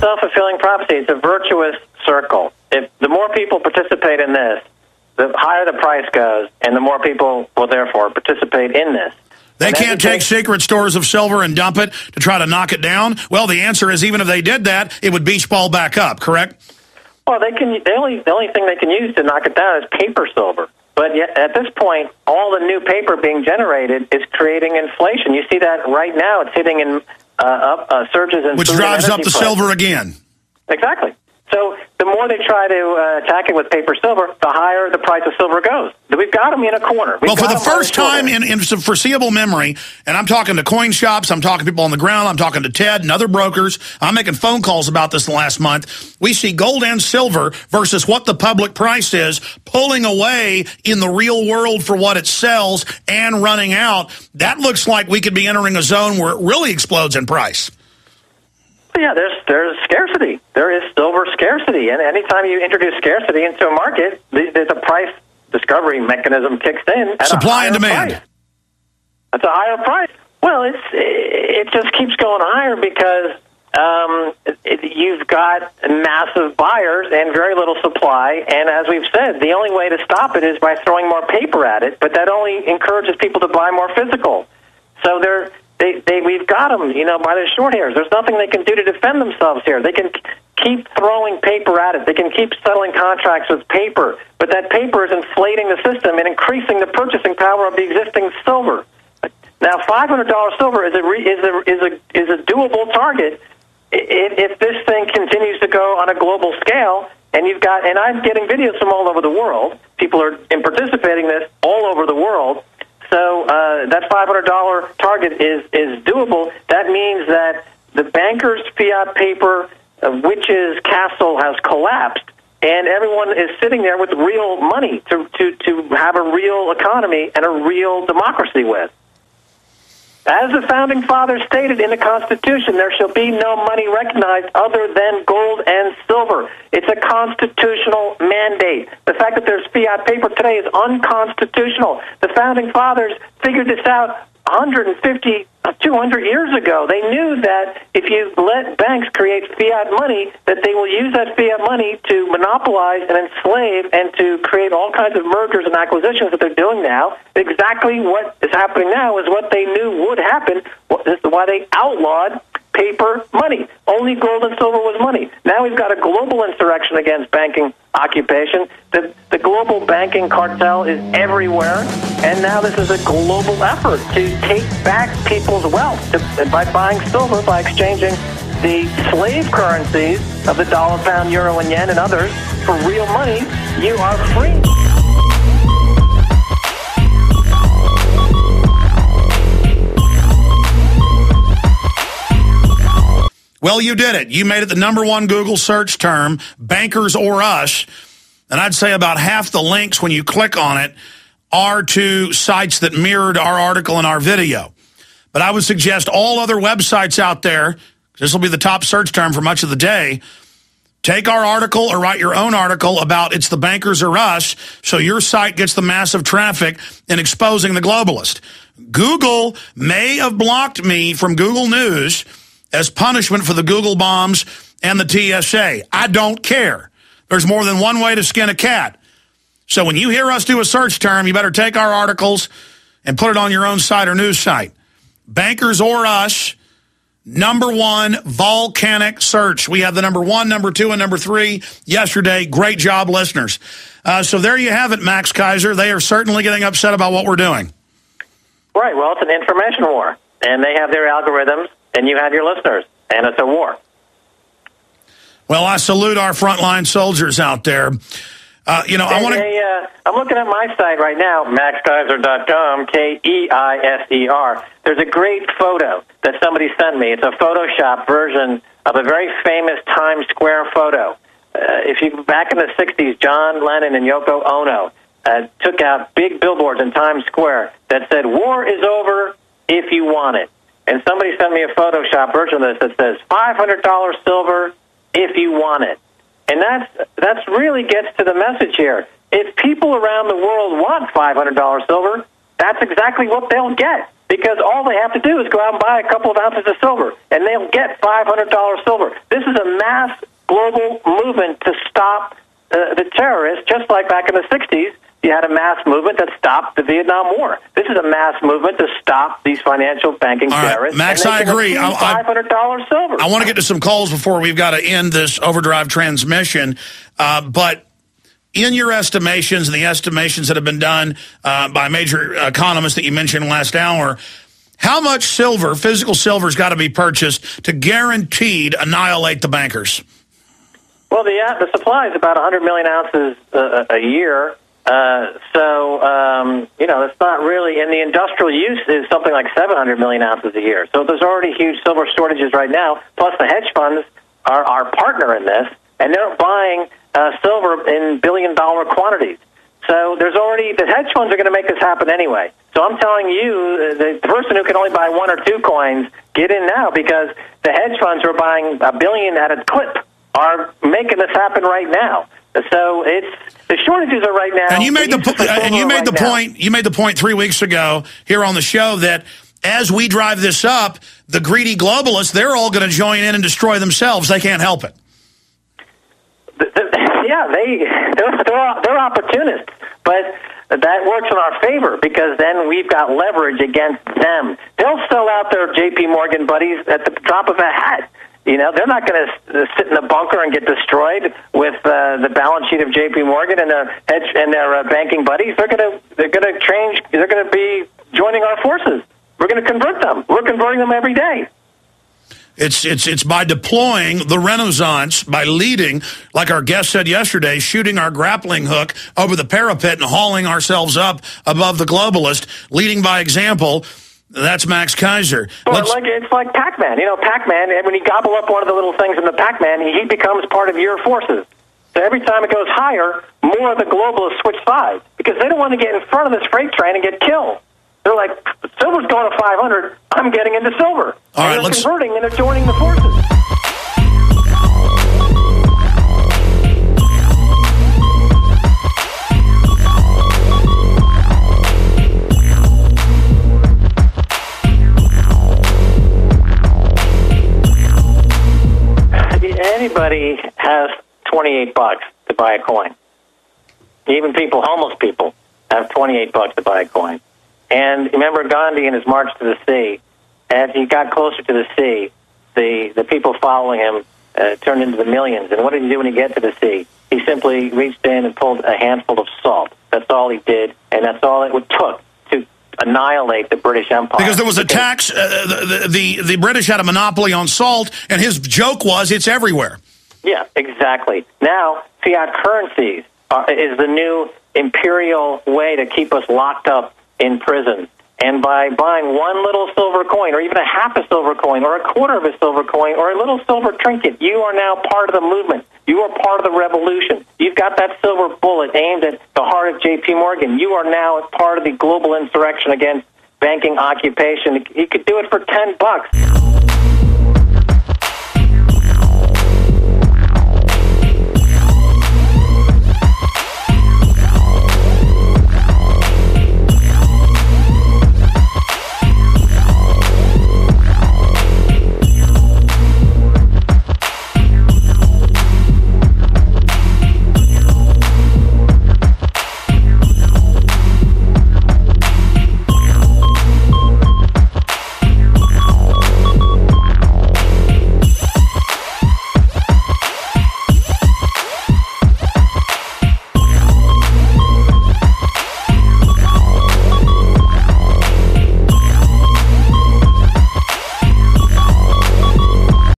self-fulfilling prophecy. It's a virtuous circle. If the more people participate in this, the higher the price goes, and the more people will therefore participate in this. They can't take secret stores of silver and dump it to try to knock it down? Well, the answer is even if they did that, it would beach ball back up, correct? Well, they can. The only thing they can use to knock it down is paper silver. But yet, at this point, all the new paper being generated is creating inflation. You see that right now. It's hitting in surges in which food drives and up the energy silver again. Exactly. So the more they try to attack it with paper silver, the higher the price of silver goes. We've got them in a corner. Well, for the first time in some foreseeable memory, and I'm talking to coin shops, I'm talking to people on the ground, I'm talking to Ted and other brokers, I'm making phone calls about this the last month, we see gold and silver versus what the public price is pulling away in the real world for what it sells and running out. That looks like we could be entering a zone where it really explodes in price. Yeah, there's scarcity. There is silver scarcity, and anytime you introduce scarcity into a market, the price discovery mechanism kicks in. At supply and demand. Price. That's a higher price. Well, it just keeps going higher because you've got massive buyers and very little supply, and as we've said, the only way to stop it is by throwing more paper at it, but that only encourages people to buy more physical. So we've got them, by their short hairs. There's nothing they can do to defend themselves here. They can keep throwing paper at it. They can keep settling contracts with paper, but that paper is inflating the system and increasing the purchasing power of the existing silver. Now, $500 silver is a doable target if this thing continues to go on a global scale. And I'm getting videos from all over the world. People are participating in this all over the world. So that $500 target is doable. That means that the bankers' fiat paper witch's castle has collapsed, and everyone is sitting there with real money to have a real economy and a real democracy with. As the Founding Fathers stated in the Constitution, there shall be no money recognized other than gold and silver. It's a constitutional mandate. The fact that there's fiat paper today is unconstitutional. The Founding Fathers figured this out 150, 200 years ago. They knew that if you let banks create fiat money, that they will use that fiat money to monopolize and enslave and to create all kinds of mergers and acquisitions that they're doing now. Exactly what is happening now is what they knew would happen. This is why they outlawed paper money. Only gold and silver was money. Now we've got a global insurrection against banking occupation. The global banking cartel is everywhere, and now this is a global effort to take back people's wealth by buying silver, by exchanging the slave currencies of the dollar, pound, euro, and yen and others for real money. You are free. Well, you did it. You made it the #1 Google search term, bankers or us. And I'd say about half the links when you click on it are to sites that mirrored our article and our video. But I would suggest all other websites out there, this will be the top search term for much of the day, take our article or write your own article about it's the bankers or us, so your site gets the massive traffic in exposing the globalist. Google may have blocked me from Google News as punishment for the Google bombs and the TSA. I don't care. There's more than one way to skin a cat. So when you hear us do a search term, you better take our articles and put it on your own site or news site. Bankers or us, #1 volcanic search. We have the #1, #2, and #3 yesterday. Great job, listeners. So there you have it, Max Keiser. They are certainly getting upset about what we're doing. Right. Well, it's an information war, and they have their algorithms, and you have your listeners, and it's a war. Well, I salute our frontline soldiers out there. I want to. I'm looking at my site right now, maxkeiser.com, Keiser. There's a great photo that somebody sent me. It's a Photoshop version of a very famous Times Square photo. Back in the 60s, John Lennon and Yoko Ono took out big billboards in Times Square that said, "War is over if you want it." And somebody sent me a Photoshop version of this that says $500 silver if you want it. And that's really gets to the message here. If people around the world want $500 silver, that's exactly what they'll get. because all they have to do is go out and buy a couple of ounces of silver, and they'll get $500 silver. This is a mass global movement to stop the terrorists, just like back in the 60s. You had a mass movement that stopped the Vietnam War. This is a mass movement to stop these financial banking terrorists. Max, I agree. $500 silver. I want to get to some calls before we've got to end this overdrive transmission. But in your estimations and the estimations that have been done by major economists that you mentioned last hour, how much silver, physical silver, has got to be purchased to guaranteed annihilate the bankers? Well, the supply is about 100 million ounces a year. It's not really, and the industrial use is something like 700 million ounces a year. So there's already huge silver shortages right now, plus the hedge funds are our partner in this, and they're buying silver in billion-dollar quantities. So there's already, the hedge funds are going to make this happen anyway. So I'm telling you, the person who can only buy one or two coins, get in now, because the hedge funds who are buying $1 billion at a clip are making this happen right now. So the shortages are right now. And you made the point 3 weeks ago here on the show that as we drive this up, the greedy globalists, they're all going to join in and destroy themselves. They can't help it. They're opportunists, but that works in our favor because then we've got leverage against them. They'll sell out their J.P. Morgan buddies at the drop of a hat. You know, they're not going to sit in a bunker and get destroyed with the balance sheet of J.P. Morgan and their banking buddies. They're going to change. They're going to be joining our forces. We're going to convert them. We're converting them every day. It's by deploying the Renaissance, by leading, like our guest said yesterday, shooting our grappling hook over the parapet and hauling ourselves up above the globalist, leading by example. That's Max Keiser. Well, it's like Pac-Man. You know, Pac-Man, when you gobble up one of the little things in the Pac-Man, he becomes part of your forces. So every time it goes higher, more of the globalists switch sides because they don't want to get in front of this freight train and get killed. They're like, silver's going to 500, I'm getting into silver. All right, they're converting and they're joining the forces. Anybody has $28 to buy a coin. Even people, homeless people, have $28 to buy a coin. And remember Gandhi in his march to the sea. As he got closer to the sea, the people following him turned into the millions. And what did he do when he got to the sea? He simply reached in and pulled a handful of salt. That's all he did, and that's all it took to annihilate the British Empire. Because there was a tax, the British had a monopoly on salt, and his joke was, it's everywhere. Yeah, exactly. Now, fiat currencies is the new imperial way to keep us locked up in prison. And by buying one little silver coin, or even a half a silver coin, or a quarter of a silver coin, or a little silver trinket, you are now part of the movement. You are part of the revolution. You've got that silver bullet aimed at the heart of J.P. Morgan. You are now part of the global insurrection against banking occupation. You could do it for $10.